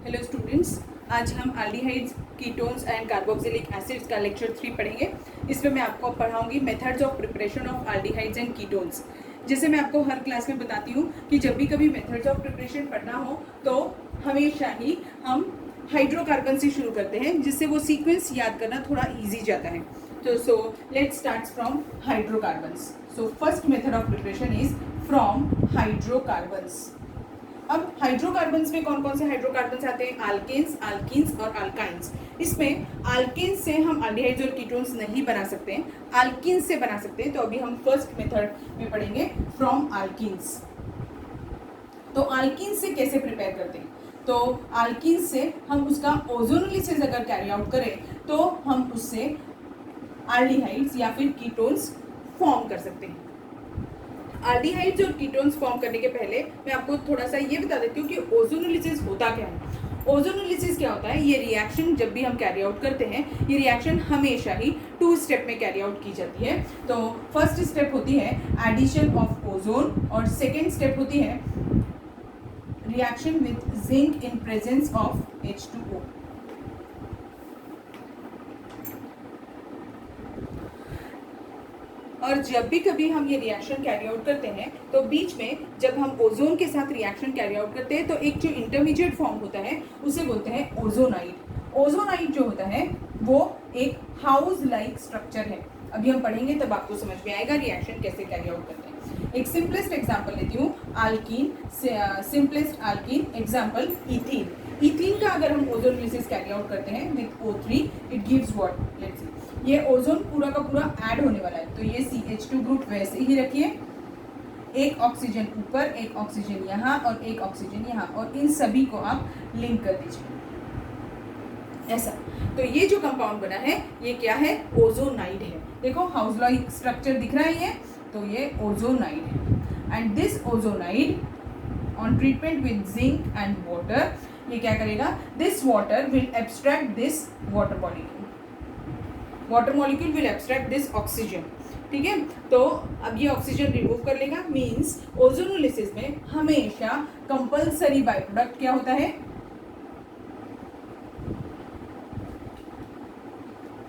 Hello students, आज हम aldehydes, ketones and carboxylic acids का लेक्चर 3 पढ़ेंगे। इसमें मैं आपको पढ़ाऊंगी methods of preparation of aldehydes and ketones. जैसे मैं आपको हर क्लास में बताती हूँ कि जब भी कभी मेथड्स ऑफ प्रिपरेशन पढ़ना हो तो हमेशा ही हम हाइड्रोकार्बन से शुरू करते हैं, जिससे वो सीक्वेंस याद करना थोड़ा ईजी जाता है। तो so let's start from hydrocarbons. So first method of preparation is from hydrocarbons. अब हाइड्रोकार्बन्स में कौन कौन से हाइड्रोकार्बन्स आते हैं? अल्केन्स, अल्कीन्स और अल्काइंस। इसमें अल्केन्स से हम एल्डिहाइड्स और कीटोन्स नहीं बना सकते हैं, अल्कीन्स से बना सकते हैं। तो अभी हम फर्स्ट मेथड में पढ़ेंगे फ्रॉम अल्कीन्स। तो अल्कीन्स से कैसे प्रिपेयर करते हैं? तो अल्कीन्स से हम उसका ओजोनोलिसिस अगर कैरी आउट करें तो हम उससे एल्डिहाइड्स या फिर कीटोन्स फॉर्म कर सकते हैं। एल्डिहाइड्स और कीटोन्स फॉर्म करने के पहले मैं आपको थोड़ा सा ये बता देती हूँ कि ओजोनोलिसिस होता क्या है। ओजोनोलिसिस क्या होता है? ये रिएक्शन जब भी हम कैरी आउट करते हैं, ये रिएक्शन हमेशा ही 2 स्टेप में कैरी आउट की जाती है। तो फर्स्ट स्टेप होती है एडिशन ऑफ ओजोन और सेकेंड स्टेप होती है reaction with zinc in presence of H2O। और जब भी कभी हम ये रिएक्शन कैरी आउट करते हैं तो बीच में जब हम ओजोन के साथ रिएक्शन कैरी आउट करते हैं तो एक जो इंटरमीडिएट फॉर्म होता है उसे बोलते हैं ओजोनाइड। ओजोनाइड जो होता है वो एक हाउस लाइक स्ट्रक्चर है। अभी हम पढ़ेंगे तब आपको समझ में आएगा रिएक्शन कैसे कैरी आउट करते हैं। एक सिंपलेस्ट एग्जाम्पल लेती हूँ, alkyne, simplest alkyne example ethene. Ethene का अगर हम ओजोनोलिसिस कैरी आउट करते हैं with O3, it gives what? Let's see, ये ओजोन पूरा का पूरा ऐड होने वाला है। तो ये CH2 ग्रुप वैसे ही रखिए, एक ऑक्सीजन ऊपर, एक ऑक्सीजन यहाँ और एक ऑक्सीजन यहाँ, और इन सभी को आप लिंक कर दीजिए ऐसा। तो ये जो कंपाउंड बना है ये क्या है? ओजोनाइड है। देखो हाउस लाइक स्ट्रक्चर दिख रहा है ये, तो ये ओजोनाइड है। And this ozonide on treatment with zinc and water, ये क्या करेगा? This water will abstract this water molecule, water molecule will abstract this oxygen. ठीक है, तो अब ये ऑक्सीजन रिमूव कर लेगा। मींस ओजोनोलिसिस में हमेशा कंपलसरी बाय प्रोडक्ट क्या होता है?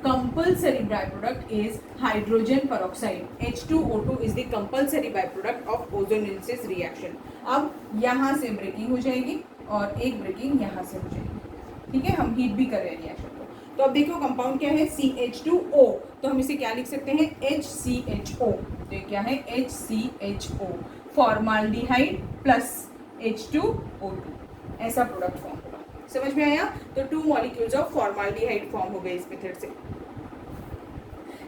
Compulsory by product is hydrogen peroxide. H2O2 is the compulsory byproduct of ozonolysis reaction. अब यहाँ से ब्रेकिंग हो जाएगी और एक ब्रेकिंग यहाँ से हो जाएगी। ठीक है, हम हीट भी कर रहे हैं रिएक्शन को। तो अब देखो कंपाउंड क्या है? CH2O। तो हम इसे क्या लिख सकते हैं? HCHO। तो ये क्या है? HCHO, फॉर्माल्डिहाइड प्लस H2O2, ऐसा प्रोडक्ट फॉर्म होगा। समझ में आया? तो 2 मॉलिक्यूल्स ऑफ फॉर्माल्डिहाइड फॉर्म हो गए इस मेथड से।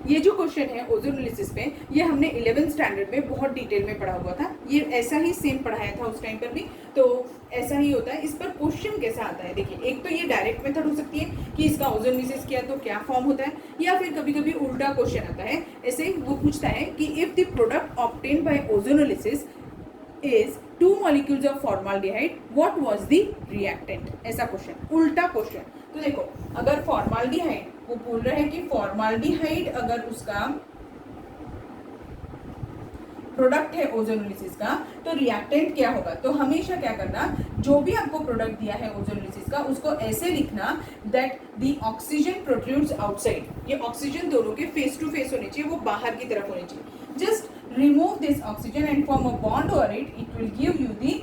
ये जो क्वेश्चन है ओजोनोलिसिस में, ये हमने 11th स्टैंडर्ड में बहुत डिटेल में पढ़ा हुआ था। ये ऐसा ही सेम पढ़ाया था उस टाइम पर भी, तो ऐसा ही होता है। इस पर क्वेश्चन कैसा आता है देखिए, एक तो ये डायरेक्ट मेथड हो सकती है कि इसका ओजोनोलिसिस किया तो क्या फॉर्म होता है, या फिर कभी कभी उल्टा क्वेश्चन आता है। ऐसे वो पूछता है कि if the product obtained by ozonolysis is 2 molecules of formaldehyde, what was the reactant? ऐसा क्वेश्चन, उल्टा क्वेश्चन। तो देखो अगर फॉर्माल्डिहाइड, वो बोल रहे हैं कि फॉर्माल्डिहाइड अगर उसका प्रोडक्ट है ओजोनोलिसिस का, तो रिएक्टेंट क्या होगा? तो हमेशा क्या करना, जो भी आपको प्रोडक्ट दिया है ओजोनोलिसिस का, उसको ऐसे लिखना that the oxygen protrudes outside. ये ऑक्सीजन दोनों के फेस टू फेस होने चाहिए, वो बाहर की तरफ होने चाहिए। Just remove this oxygen and form a bond over it. It will give you the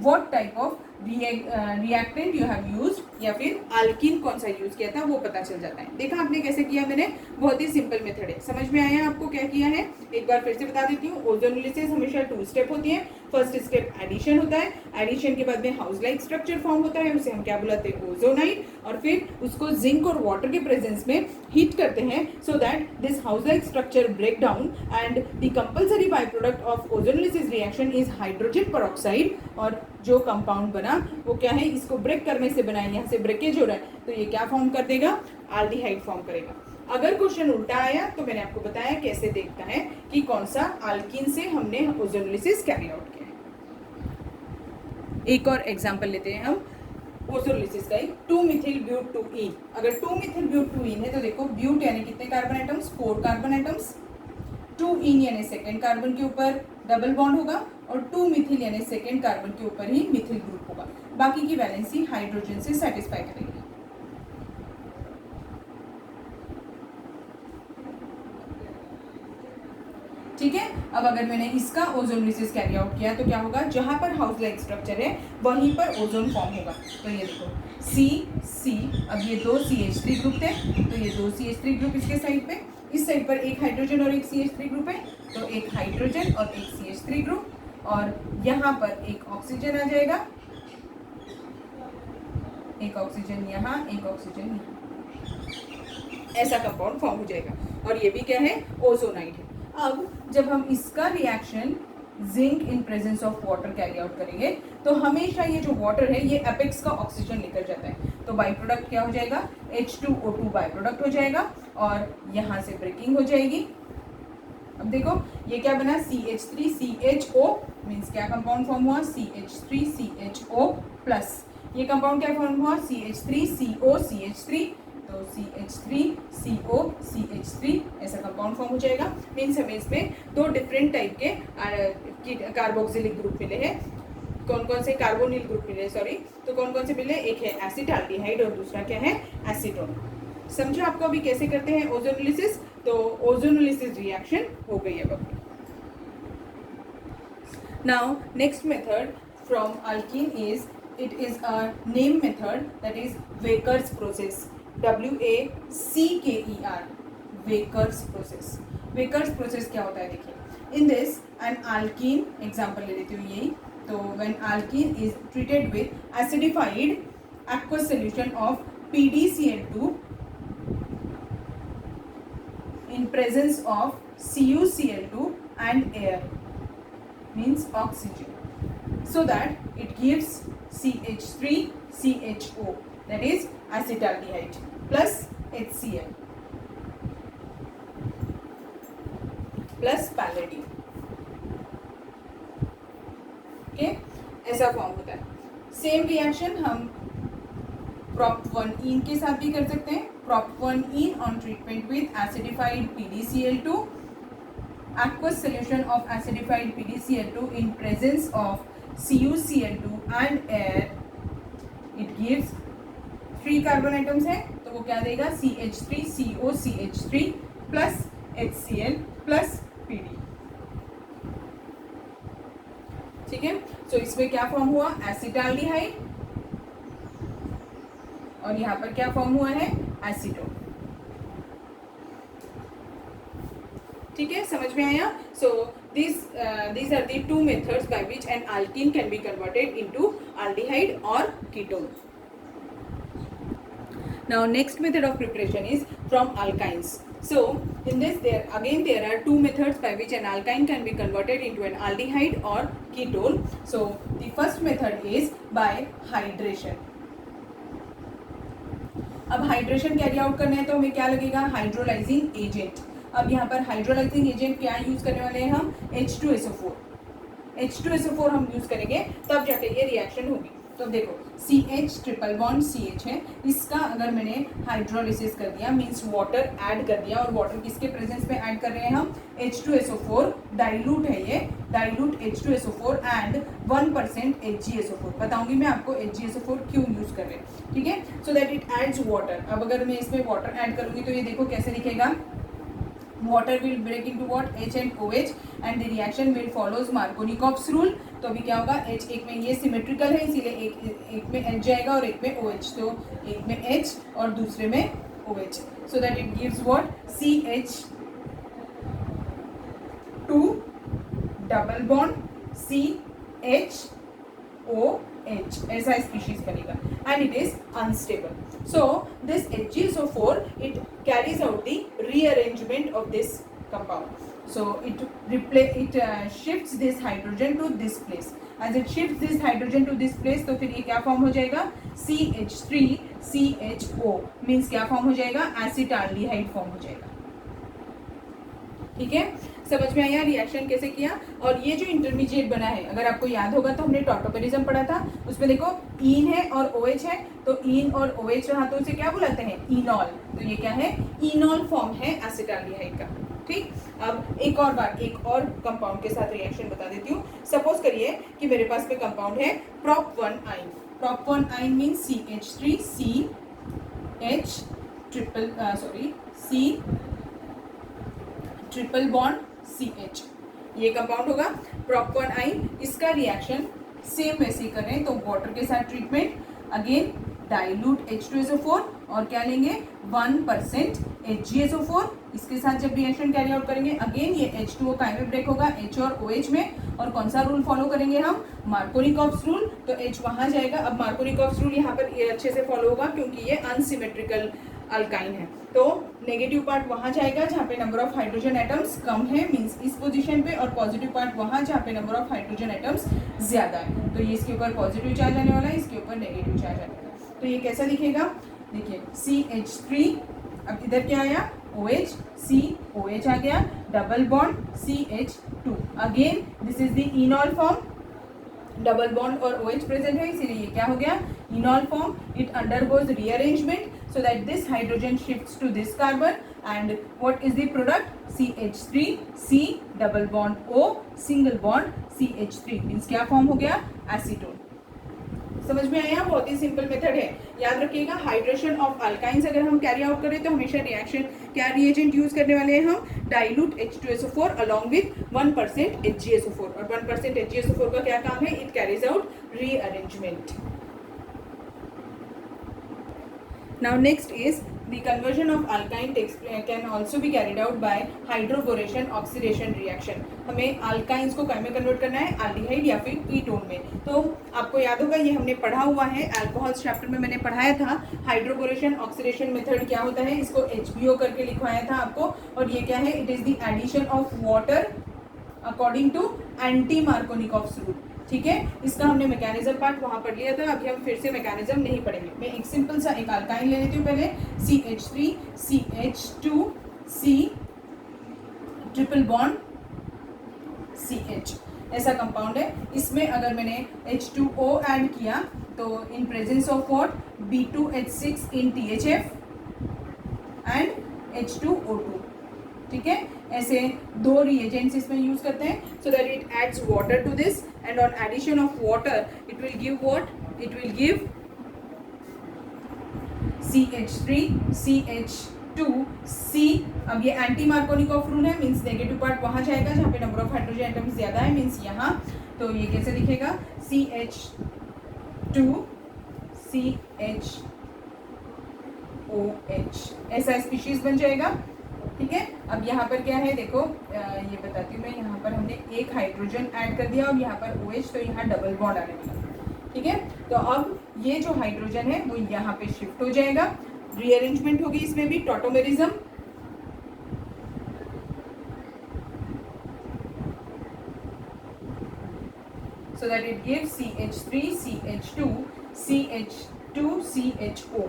what type of reactant you have used, या फिर अल्कीन कौन सा यूज किया था वो पता चल जाता है। देखा आपने कैसे किया? मैंने बहुत ही सिंपल मेथड है। समझ में आया आपको क्या किया है? एक बार फिर से बता देती हूँ। ओजोनोलिसिस हमेशा 2 स्टेप होती है। फर्स्ट स्टेप एडिशन होता है, एडिशन के बाद में हाउस लाइक स्ट्रक्चर फॉर्म होता है, उसे हम क्या बुलाते हैं? ओजोनाइड। और फिर उसको जिंक और वाटर के प्रेजेंस में हीट करते हैं so that this house like structure break down and the compulsory byproduct of ozonolysis reaction is hydrogen peroxide. और जो कंपाउंड बना वो क्या है? इसको ब्रेक करने से बना है, यहाँ से ब्रेकेज हो रहा है, तो ये क्या फॉर्म कर देगा? एल्डिहाइड फॉर्म करेगा। अगर क्वेश्चन उल्टा आया तो मैंने आपको बताया कैसे देखता है कि कौन सा अल्कीन से हमने ओजोनोलिसिस कैरी आउट किया है। एक और एग्जांपल लेते हैं हम ओजोनोलिसिस का ही, 2-methyl-butene। अगर 2-methyl-butene है तो देखो ब्यूट यानी कितने कार्बन एटम्स? 4 carbon atoms. 2 इन यानी सेकेंड कार्बन के ऊपर डबल बॉन्ड होगा और 2 मिथिल यानी सेकेंड कार्बन के ऊपर ही मिथिल ग्रुप होगा। बाकी की वैलेंसी हाइड्रोजन से सेटिस्फाई करेगी। ठीक है, अब अगर मैंने इसका ओजोनोलिसिस कैरी आउट किया तो क्या होगा, जहां पर हाउस लाइक स्ट्रक्चर है वहीं पर ओजोन फॉर्म होगा। तो ये देखो C, अब ये 2 CH3 ग्रुप थे, तो ये 2 CH3 ग्रुप इसके साइड पे, इस साइड पर एक हाइड्रोजन और एक CH3 ग्रुप है, तो एक हाइड्रोजन और एक CH3 ग्रुप, और यहाँ पर एक ऑक्सीजन आ जाएगा, एक ऑक्सीजन यहाँ, एक ऑक्सीजन यहाँ, ऐसा कंपाउंड फॉर्म हो जाएगा। और ये भी क्या है, ओजोनाइड है। अब जब हम इसका reaction zinc in presence of water carry out करेंगे तो हमेशा ये जो वाटर है ये एपेक्स का ऑक्सीजन लेकर जाता है, तो बाई प्रोडक्ट क्या हो जाएगा, H2O2 बाई प्रोडक्ट हो जाएगा और यहाँ से ब्रेकिंग हो जाएगी। अब देखो ये क्या बना, CH3CHO मीन्स क्या कंपाउंड फॉर्म हुआ, CH3CHO प्लस, ये कंपाउंड क्या फॉर्म हुआ, CH3COCH3, तो CH3COCH3 ऐसा कंपाउंड फॉर्म हो जाएगा। मीन्स हमें इसमें 2 डिफरेंट टाइप के कार्बोक्सिलिक ग्रुप मिले हैं। कौन कौन से कार्बोनिल ग्रुप मिले, सॉरी, तो कौन कौन से मिले, एक है एसिटाल्डिहाइड और दूसरा क्या है, एसीटोन। समझो आपको अभी कैसे करते हैं ओजोनोलिसिस, तो ओजोनोलिसिस रिएक्शन हो गई है अब। Now next method from alkene is, it is a name method, that is Waker's process, WACKER, Waker's process। Waker's process क्या होता है देखिए, in this an alkene, example ले लेती हूँ यही, तो when alkene is treated with acidified aqueous solution of PdCl2 in presence of CuCl2 and air, means oxygen, so that it gives CH3CHO, that is acetaldehyde plus HCl plus palladium। Okay, ऐसा form होता है। Same reaction हम prop1ene के साथ भी कर सकते हैं। prop1ene on treatment with acidified PdCl2, aqueous solution of acidified PdCl2 in presence of CuCl2 and air, it gives 3 carbon atoms है, तो वो क्या देगा, CH3COCH3 plus HCl plus PD। ठीक है, सो इसमें क्या फॉर्म हुआ, एसिटाल्डिहाइड, और यहाँ पर क्या फॉर्म हुआ है, एसीटोन। ठीक है, समझ में आया। सो these are the 2 methods by which an alkene can be converted into aldehyde or ketone. Now next method of preparation is from alkynes. So in this there are 2 methods by which an alkyne can be converted into an aldehyde or ketone. So the first method is by hydration. अब hydration carry out करना है तो हमें क्या लगेगा, hydrolysing agent. अब यहाँ पर हाइड्रोलाइजिंग एजेंट क्या यूज करने वाले हैं हम, H2SO4 हम यूज करेंगे, तब जाके ये रिएक्शन होगी। तो देखो CH ट्रिपल बॉन्ड CH है, इसका अगर मैंने हाइड्रोलिसिस कर दिया मीन्स वाटर ऐड कर दिया, और वाटर किसके प्रेजेंस में ऐड कर रहे हैं हम, H2SO4 डाइल्यूट है, ये डाइल्यूट H2SO4 एंड 1% HgSO4। बताऊंगी मैं आपको HgSO4 क्यों यूज कर रहे हैं। ठीक है, सो दैट इट एड्स वाटर। अब अगर मैं इसमें वाटर ऐड करूंगी तो ये देखो कैसे दिखेगा, water will break into what, H and OH, and the reaction will follows Markovnikov's rule। तो अभी क्या होगा, H एक में ये सिमेट्रिकल है इसीलिए एक में H जाएगा और एक में OH, तो एक में H और दूसरे में OH, so that it gives what, CH2 double bond CHOH, ऐसा स्पीशीज बनेगा, and it is unstable। So this HgSO4 it carries out the rearrangement of this compound, so it shifts this hydrogen to this place। as it shifts this hydrogen to this place तो फिर ये क्या form हो जाएगा, CH3CHO means क्या form हो जाएगा, acetaldehyde form हो जाएगा। ठीक है, समझ में आया रिएक्शन कैसे किया। और ये जो इंटरमीडिएट बना है, अगर आपको याद होगा तो हमने टॉटोमेरिज्म पढ़ा था, उसमें देखो ईन है और OH है, तो ईन और OH रहा तो उसे क्या बुलाते हैं, इनॉल। तो ये क्या है, इनॉल फॉर्म है एसिटाल्डिहाइड का। ठीक, अब एक और कंपाउंड के साथ रिएक्शन बता देती हूँ। सपोज करिए कि मेरे पास में कंपाउंड है prop 1 आइन। prop 1 आइन means CH3 CH C triple bond CH, ये कंपाउंड होगा prop 1 आइन। इसका रिएक्शन सेम वैसे ही कर रहे हैं, तो वाटर के साथ ट्रीटमेंट, अगेन डाइल्यूट H2SO4 और क्या लेंगे 1% HgSO4। इसके साथ जब रिएक्शन कैरी आउट करेंगे अगेन ये H2O काइमे ब्रेक होगा H और OH में, और कौन सा रूल फॉलो करेंगे हम, मार्कोनिकॉफ्स रूल। तो H वहां जाएगा। अब मार्कोनिकॉफ्स रूल यहाँ पर ये अच्छे से फॉलो होगा क्योंकि ये अनसिमेट्रिकल अल्काइन है, तो नेगेटिव पार्ट वहां जाएगा जहाँ पे number of hydrogen atoms come है, मींस इस पोजीशन पे, और पॉजिटिव पार्ट वहां जहाँ पे नंबर ऑफ हाइड्रोजन एटम्स ज्यादा है। तो ये इसके ऊपर पॉजिटिव चार्ज आने वाला है, इसके ऊपर नेगेटिव चार्ज आने वाला है। तो ये कैसा दिखेगा, देखिए CH3, अब इधर क्या आया OH, COH आ गया, double bond CH2, again this is the इनॉल form, double bond और OH प्रेजेंट है, इसीलिए ये क्या हो गया इनॉल form. It undergoes rearrangement so that this hydrogen shifts to this carbon, and what is the product, CH3 C double bond O single bond CH3 means क्या form हो गया एसीटोन। समझ में आया, बहुत ही सिंपल मेथड है। याद रखिएगा हाइड्रेशन ऑफ अल्काइंस अगर हम कैरी आउट करें तो हमेशा रिएक्शन क्या रिएजेंट यूज करने वाले हैं हम, dilute H2SO4 along with 1% HgSO4, और 1% HgSO4 का क्या काम है, it carries out rearrangement. Now next is the conversion of alkyne can also be carried out by hydroboration oxidation reaction। हमें alkynes को कैसे कन्वर्ट करना है, aldehyde या फिर कीटोन में। तो आपको याद होगा ये हमने पढ़ा हुआ है, अल्कोहल्स चैप्टर में मैंने पढ़ाया था हाइड्रोबोरेशन ऑक्सीडेशन मेथड क्या होता है, इसको HBO करके लिखवाया था आपको। और ये क्या है, it is the addition of water according to anti Markovnikov's rule. ठीक है, इसका हमने मैकेनिज्म पार्ट वहां पढ़ लिया था, अभी हम फिर से मैकेनिज्म नहीं पढ़ेंगे। मैं एक सिंपल सा एक अल्काइन ले लेती हूँ पहले, CH3 CH2 C triple bond CH, ऐसा कंपाउंड है। इसमें अगर मैंने H2O ऐड किया तो in presence of what, B2H6 in THF and H2O2। ठीक है, ऐसे दो रिएजेंट्स इसमें यूज करते हैं so that it adds water to this, and on addition of water it will give what, it will give CH3 CH2 C। अब ये anti Markovnikov rule है, मींस नेगेटिव पार्ट वहां जाएगा जहाँ पे नंबर ऑफ हाइड्रोजन एटम्स ज्यादा है, means यहाँ। तो ये कैसे दिखेगा, CH2 CHOH, ऐसा स्पीशीज बन जाएगा। ठीक है, अब यहाँ पर क्या है देखो, ये बताती हूँ मैं, यहाँ पर हमने एक हाइड्रोजन ऐड कर दिया और यहाँ पर OH, तो यहाँ डबल बॉन्ड आने वाला। ठीक है, तो अब ये जो हाइड्रोजन है वो यहाँ पे शिफ्ट हो जाएगा, रीअरेंजमेंट होगी इसमें भी, tautomerism. so that it gives CH3 CH2 CH2 CHO।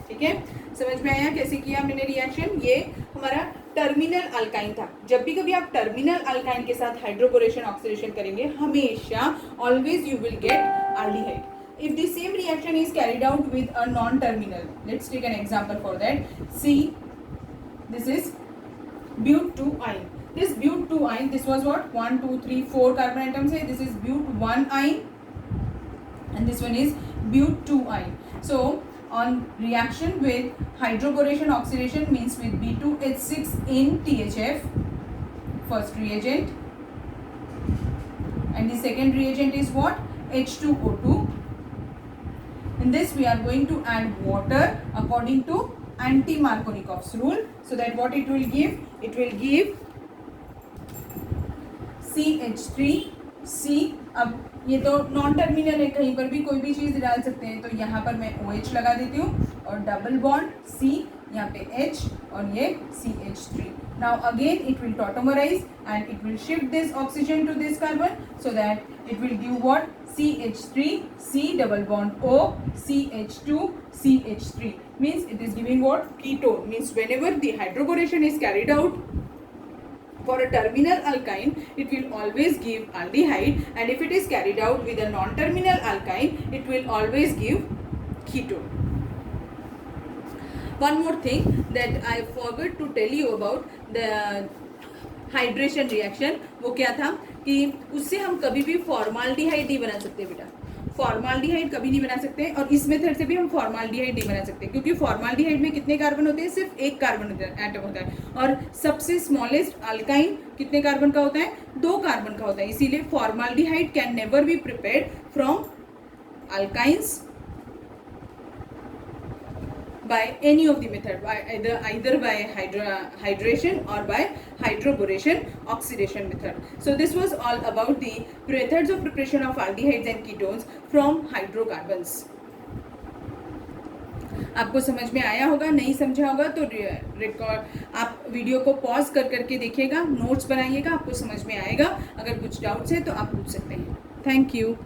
ठीक है, समझ में आया कैसे किया मैंने रिएक्शन। ये हमारा टर्मिनल अल्काइन था। जब भी कभी आप टर्मिनल अल्काइन के साथ हाइड्रोबोरेशन ऑक्सीडेशन करेंगे, हमेशा always you will get aldehyde. If the same reaction is carried out with a non terminal, let's take an example for that. See this is but2 ion, this but2 ion, this was what, 1 2 3 4 carbon atoms है, this is but1 ion and this one is but2 ion। so on reaction with hydroboration oxidation means with B2H6 in THF, first reagent, and the second reagent is what, H2O2। in this we are going to add water according to anti-Markovnikov's rule, so that what it will give, it will give CH3C। अब ये तो non terminal है, कहीं पर भी कोई भी चीज़ डाल सकते हैं, तो यहाँ पर मैं OH लगा देती हूँ और डबल बॉन्ड C, यहाँ पे H और ये CH3। now again it will tautomerize and it will shift this oxygen to this carbon, so that it will give what, CH3 C double bond O CH2 CH3, means it is giving what, ketone। means whenever the hydroboration is carried out for a terminal alkyne, it will always give aldehyde, and if it is carried out with a non-terminal alkyne, it will always give ketone। One more thing that I forgot to tell you about, hydration reaction, वो क्या था कि उससे हम कभी भी formaldehyde नहीं बना सकते बेटा, फॉर्माल्डिहाइड कभी नहीं बना सकते। और इस मेथड से भी हम फॉर्माल्डिहाइड नहीं बना सकते, क्योंकि फॉर्माल्डिहाइड में कितने कार्बन होते हैं, सिर्फ एक कार्बन एटम होता है, और सबसे स्मॉलेस्ट अल्काइन कितने कार्बन का होता है, 2 कार्बन का होता है। इसीलिए formaldehyde can never be prepared from alkynes by any of the method, by either by hydration or by hydroboration oxidation method. So this was all about the methods of preparation of aldehydes and ketones from hydrocarbons. आपको समझ में आया होगा, नहीं समझा होगा तो record आप वीडियो को पॉज कर करके देखिएगा, नोट्स बनाइएगा, आपको समझ में आएगा। अगर कुछ डाउट्स है तो आप पूछ सकते हैं। Thank you.